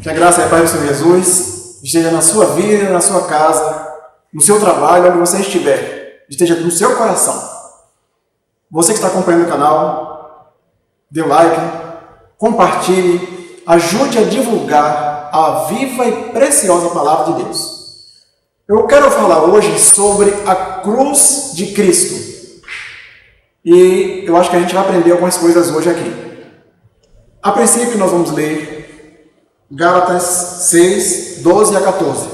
Que a graça e a paz do Senhor Jesus esteja na sua vida, na sua casa, no seu trabalho, onde você estiver, esteja no seu coração. Você que está acompanhando o canal, dê like, compartilhe, ajude a divulgar a viva e preciosa palavra de Deus. Eu quero falar hoje sobre a cruz de Cristo. E eu acho que a gente vai aprender algumas coisas hoje aqui. A princípio, nós vamos ler Gálatas 6, 12 a 14.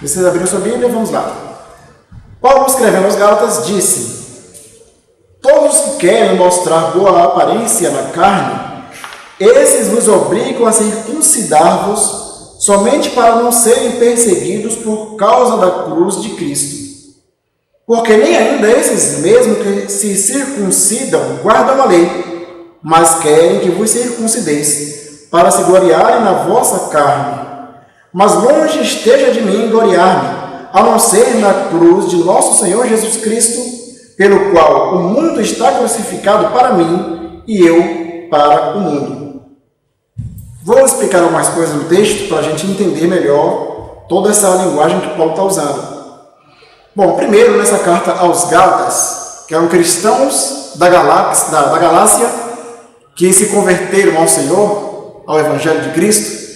Vocês abriram sua Bíblia? Vamos lá. Paulo, escrevendo aos Gálatas, disse: todos que querem mostrar boa aparência na carne, esses vos obrigam a circuncidar-vos somente para não serem perseguidos por causa da cruz de Cristo. Porque nem ainda esses mesmos que se circuncidam guardam a lei, mas querem que vos circuncideis, para se gloriarem na vossa carne. Mas longe esteja de mim gloriar-me, a não ser na cruz de nosso Senhor Jesus Cristo, pelo qual o mundo está crucificado para mim e eu para o mundo. Vou explicar algumas coisas no texto para a gente entender melhor toda essa linguagem que Paulo está usando. Bom, primeiro, nessa carta aos Gálatas, que eram cristãos da Galácia, que se converteram ao Senhor, ao Evangelho de Cristo,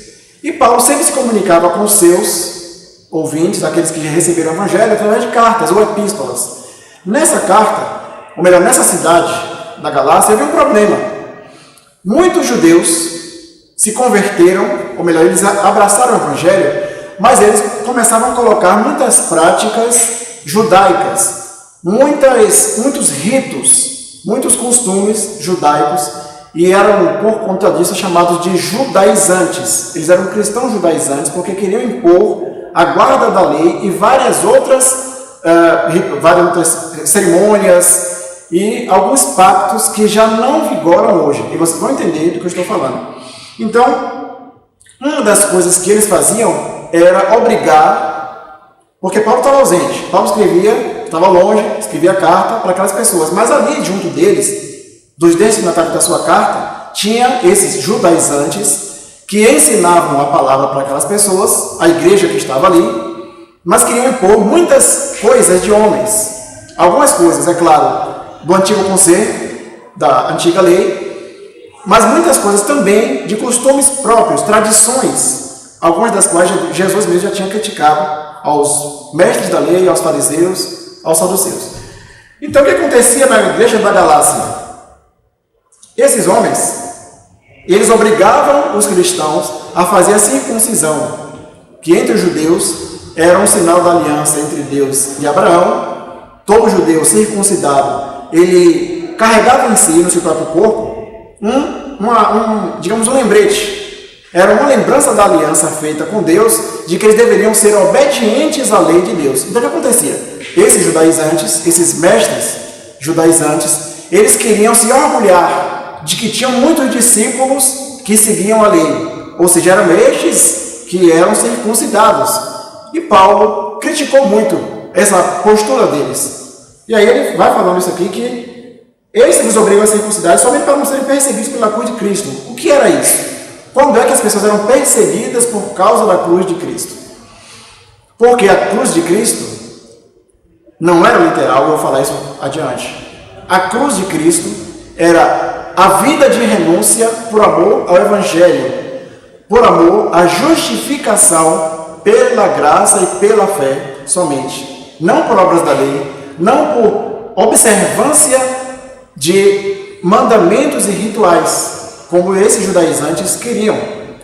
e Paulo sempre se comunicava com os seus ouvintes, aqueles que receberam o Evangelho, através de cartas ou epístolas. Nessa carta, ou melhor, nessa cidade da Galácia, havia um problema. Muitos judeus se converteram, ou melhor, eles abraçaram o Evangelho, mas eles começavam a colocar muitas práticas judaicas, muitos ritos, muitos costumes judaicos, e eram, por conta disso, chamados de judaizantes. Eles eram cristãos judaizantes porque queriam impor a guarda da lei e várias outras cerimônias e alguns pactos que já não vigoram hoje. E vocês vão entender do que eu estou falando. Então, uma das coisas que eles faziam era obrigar, porque Paulo estava ausente, Paulo escrevia, estava longe, escrevia carta para aquelas pessoas, mas ali junto deles, dos destinatários da sua carta, tinha esses judaizantes que ensinavam a palavra para aquelas pessoas, a igreja que estava ali, mas queriam impor muitas coisas de homens, algumas coisas, é claro, do antigo conselho, da antiga lei, mas muitas coisas também de costumes próprios, tradições, algumas das quais Jesus mesmo já tinha criticado aos mestres da lei, aos fariseus, aos saduceus. Então, o que acontecia na igreja da Galácia? Esses homens, eles obrigavam os cristãos a fazer a circuncisão, que entre os judeus era um sinal da aliança entre Deus e Abraão. Todo judeu circuncidado, ele carregava em si, no seu próprio corpo, digamos, um lembrete. Era uma lembrança da aliança feita com Deus, de que eles deveriam ser obedientes à lei de Deus. Então, o que acontecia? Esses judaizantes, esses mestres judaizantes, eles queriam se orgulhar de que tinham muitos discípulos que seguiam a lei, ou seja, eram estes que eram circuncidados. E Paulo criticou muito essa postura deles. E aí ele vai falando isso aqui, que eles nos obrigam a circuncidar somente para não serem perseguidos pela cruz de Cristo. O que era isso? Quando é que as pessoas eram perseguidas por causa da cruz de Cristo? Porque a cruz de Cristo não era literal, eu vou falar isso adiante. A cruz de Cristo era a vida de renúncia por amor ao Evangelho, por amor à justificação pela graça e pela fé somente. Não por obras da lei, não por observância de mandamentos e rituais, como esses judaizantes queriam.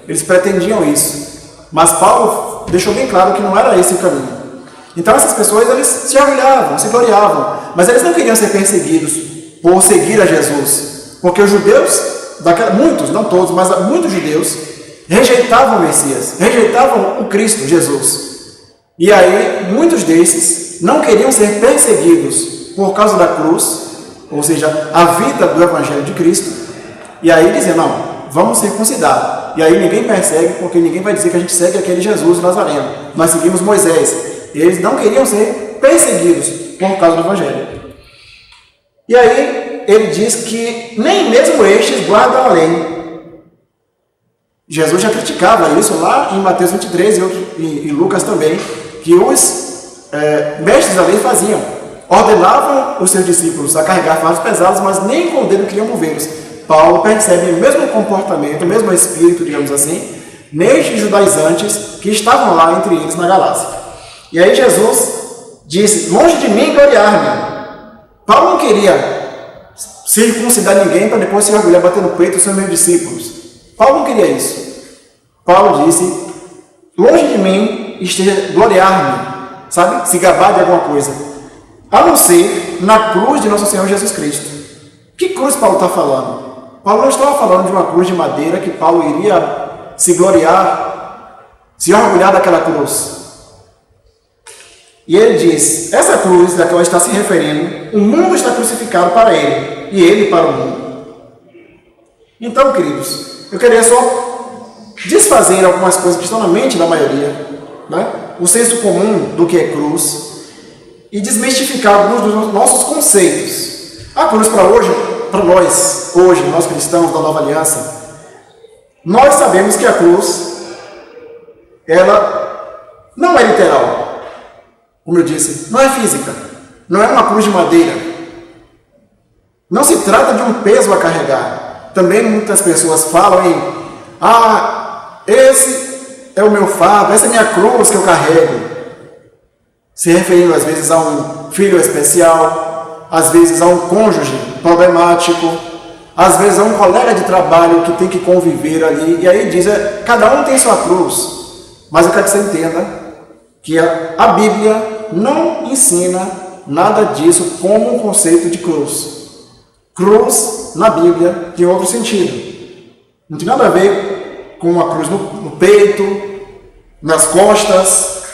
Eles pretendiam isso. Mas Paulo deixou bem claro que não era esse o caminho. Então essas pessoas, eles se orgulhavam, se gloriavam, mas eles não queriam ser perseguidos por seguir a Jesus. Porque os judeus, muitos, não todos, mas muitos judeus, rejeitavam o Messias, rejeitavam o Cristo, Jesus. E aí, muitos desses não queriam ser perseguidos por causa da cruz, ou seja, a vida do Evangelho de Cristo. E aí diziam, não, vamos circuncidar. E aí ninguém persegue, porque ninguém vai dizer que a gente segue aquele Jesus Nazareno. Nós seguimos Moisés. E eles não queriam ser perseguidos por causa do Evangelho. E aí, ele diz que nem mesmo estes guardam a lei. Jesus já criticava isso lá em Mateus 23 e Lucas também, que os mestres da lei faziam. Ordenavam os seus discípulos a carregar fardos pesados, mas nem com o dedo queriam movê-los. Paulo percebe o mesmo comportamento, o mesmo espírito, digamos assim, nestes judaizantes que estavam lá entre eles na Galácia. E aí Jesus disse: longe de mim gloriar-me. Paulo não queria circuncidar ninguém para depois se orgulhar, bater no peito dos seus meus discípulos. Paulo não queria isso. Paulo disse: longe de mim esteja gloriar-me, sabe? Se gabar de alguma coisa, a não ser na cruz de nosso Senhor Jesus Cristo. Que cruz Paulo está falando? Paulo não estava falando de uma cruz de madeira que Paulo iria se gloriar, se orgulhar daquela cruz. E ele diz: essa cruz da qual ele está se referindo, o mundo está crucificado para ele, e ele para o mundo. Então, queridos, eu queria só desfazer algumas coisas que estão na mente da maioria, né? O senso comum do que é cruz, e desmistificar alguns dos nossos conceitos. A cruz para nós cristãos da Nova Aliança, nós sabemos que a cruz, ela não é literal. Como eu disse, não é física, não é uma cruz de madeira. Não se trata de um peso a carregar. Também muitas pessoas falam esse é o meu fardo, essa é a minha cruz que eu carrego. Se referindo às vezes a um filho especial, às vezes a um cônjuge problemático, às vezes a um colega de trabalho que tem que conviver ali. E aí diz, cada um tem sua cruz. Mas eu quero que você entenda que a Bíblia não ensina nada disso como um conceito de cruz. Cruz, na Bíblia, tem outro sentido. Não tem nada a ver com uma cruz no peito, nas costas.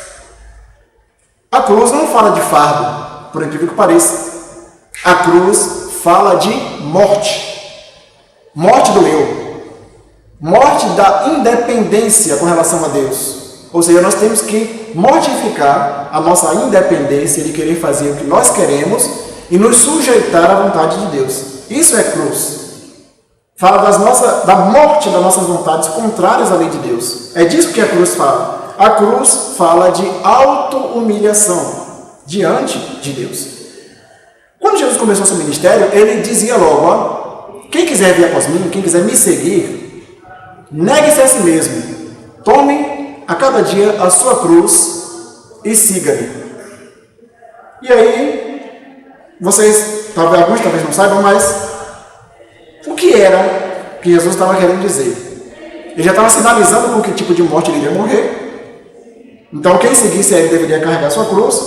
A cruz não fala de fardo, por incrível que pareça. A cruz fala de morte. Morte do eu. Morte da independência com relação a Deus. Ou seja, nós temos que mortificar a nossa independência de querer fazer o que nós queremos e nos sujeitar à vontade de Deus. Isso é cruz. Fala da morte das nossas vontades contrárias à lei de Deus. É disso que a cruz fala. A cruz fala de auto-humilhação diante de Deus. Quando Jesus começou seu ministério, ele dizia logo, quem quiser vir após mim, quem quiser me seguir, negue-se a si mesmo. Tome a cada dia a sua cruz e siga-me. E aí, alguns talvez não saibam, mas o que era que Jesus estava querendo dizer? Ele já estava sinalizando com que tipo de morte ele iria morrer. Então, quem seguisse ele deveria carregar sua cruz,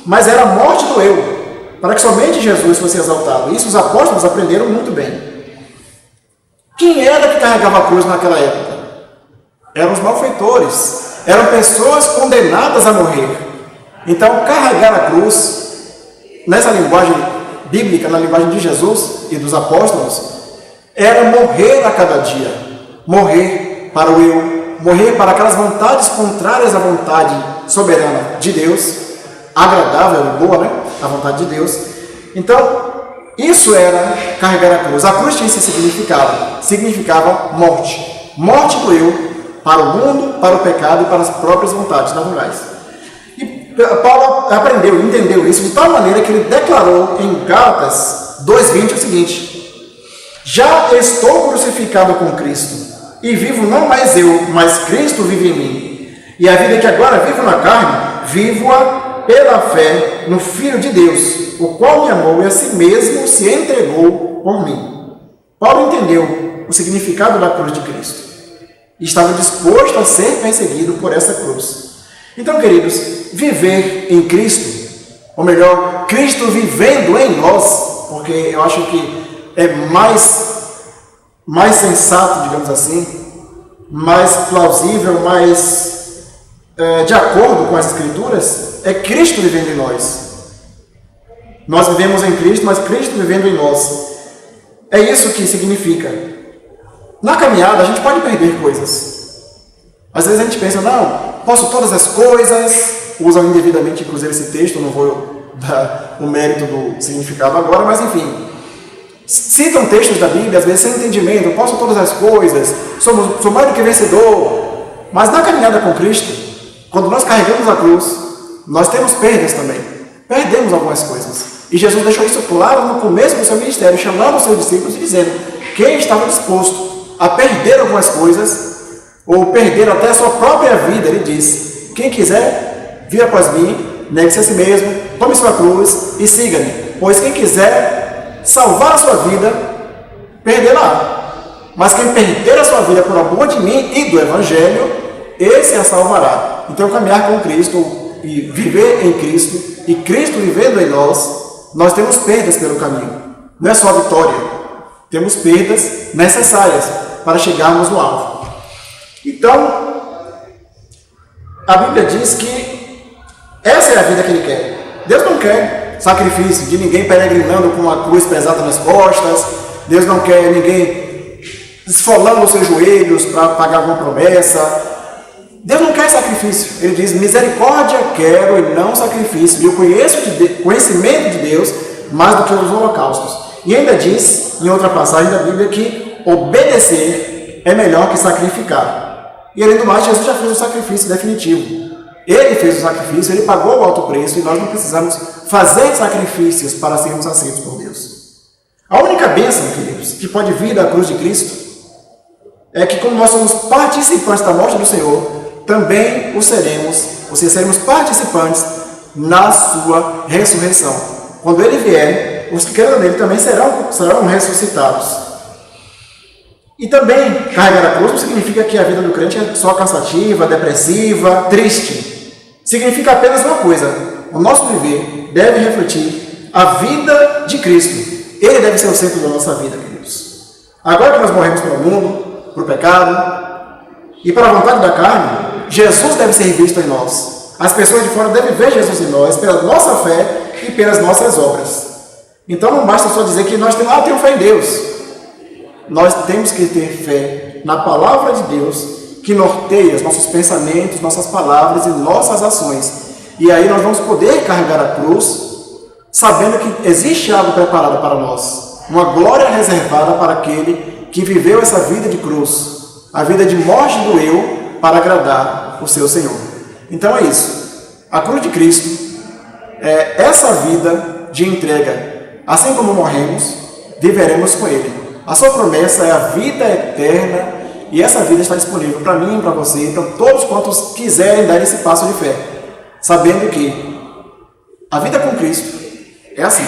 mas era a morte do eu, para que somente Jesus fosse exaltado. Isso os apóstolos aprenderam muito bem. Quem era que carregava a cruz naquela época? Eram os malfeitores. Eram pessoas condenadas a morrer. Então, carregar a cruz, nessa linguagem bíblica, na linguagem de Jesus e dos apóstolos, era morrer a cada dia. Morrer para o eu, morrer para aquelas vontades contrárias à vontade soberana de Deus, agradável e boa, né? A vontade de Deus. Então, isso era carregar a cruz. A cruz tinha esse significado. Significava morte. Morte do eu para o mundo, para o pecado e para as próprias vontades naturais. E Paulo aprendeu, entendeu isso de tal maneira que ele declarou em Gálatas 2:20 o seguinte: já estou crucificado com Cristo, e vivo não mais eu, mas Cristo vive em mim. E a vida que agora vivo na carne, vivo-a pela fé no Filho de Deus, o qual me amou e a si mesmo se entregou por mim. Paulo entendeu o significado da cruz de Cristo e estava disposto a ser perseguido por essa cruz. Então, queridos, viver em Cristo, ou melhor, Cristo vivendo em nós, porque eu acho que é mais sensato, digamos assim, mais plausível, mais de acordo com as Escrituras, é Cristo vivendo em nós. Nós vivemos em Cristo, mas Cristo vivendo em nós. É isso que significa. Na caminhada, a gente pode perder coisas. Às vezes a gente pensa, não, posso todas as coisas, usam indevidamente, inclusive, esse texto, não vou dar o mérito do significado agora, mas enfim. citam textos da Bíblia, às vezes sem entendimento, eu posso todas as coisas, sou mais do que vencedor. Mas na caminhada com Cristo, quando nós carregamos a cruz, nós temos perdas também. Perdemos algumas coisas. E Jesus deixou isso claro no começo do seu ministério, chamando os seus discípulos e dizendo: quem estava disposto a perder algumas coisas, ou perder até a sua própria vida, ele diz: quem quiser vir após mim, negue-se a si mesmo, tome sua cruz e siga-me. Pois quem quiser salvar a sua vida, perderá. Mas quem perder a sua vida por amor de mim e do Evangelho, esse a salvará. Então, caminhar com Cristo e viver em Cristo, e Cristo vivendo em nós temos perdas pelo caminho. Não é só vitória. Temos perdas necessárias para chegarmos no alvo. Então, a Bíblia diz que essa é a vida que Ele quer. Deus não quer sacrifício de ninguém peregrinando com uma cruz pesada nas costas. Deus não quer ninguém esfolando os seus joelhos para pagar alguma promessa. Deus não quer sacrifício. Ele diz: misericórdia quero e não sacrifício. E eu conhecimento de Deus mais do que os holocaustos. E ainda diz, em outra passagem da Bíblia, que obedecer é melhor que sacrificar. E além do mais, Jesus já fez o sacrifício definitivo. Ele fez o sacrifício, Ele pagou o alto preço, e nós não precisamos fazer sacrifícios para sermos aceitos por Deus. A única bênção, queridos, que pode vir da cruz de Cristo é que, como nós somos participantes da morte do Senhor, também o seremos, ou seja, seremos participantes na sua ressurreição. Quando Ele vier, os que creram nele também serão ressuscitados. E também, carregar a cruz não significa que a vida do crente é só cansativa, depressiva, triste. Significa apenas uma coisa: o nosso viver deve refletir a vida de Cristo. Ele deve ser o centro da nossa vida, queridos. Agora que nós morremos pelo mundo, para o pecado e para a vontade da carne, Jesus deve ser visto em nós. As pessoas de fora devem ver Jesus em nós pela nossa fé e pelas nossas obras. Então não basta só dizer que nós temos fé em Deus. Nós temos que ter fé na palavra de Deus, que norteia os nossos pensamentos, nossas palavras e nossas ações. E aí nós vamos poder carregar a cruz, sabendo que existe algo preparado para nós, uma glória reservada para aquele que viveu essa vida de cruz, a vida de morte do eu, para agradar o seu Senhor. Então é isso. A cruz de Cristo é essa vida de entrega. Assim como morremos, viveremos com Ele. A sua promessa é a vida eterna, e essa vida está disponível para mim e para você, para todos quantos quiserem dar esse passo de fé, sabendo que a vida com Cristo é assim.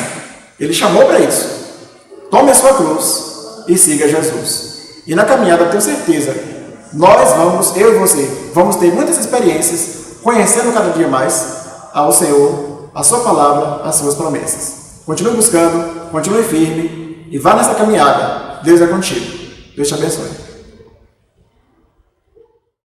Ele chamou para isso. Tome a sua cruz e siga Jesus. E na caminhada, eu tenho certeza, eu e você, vamos ter muitas experiências, conhecendo cada dia mais ao Senhor, a sua palavra, as suas promessas. Continue buscando, continue firme e vá nessa caminhada. Deus é contigo. Deus te abençoe.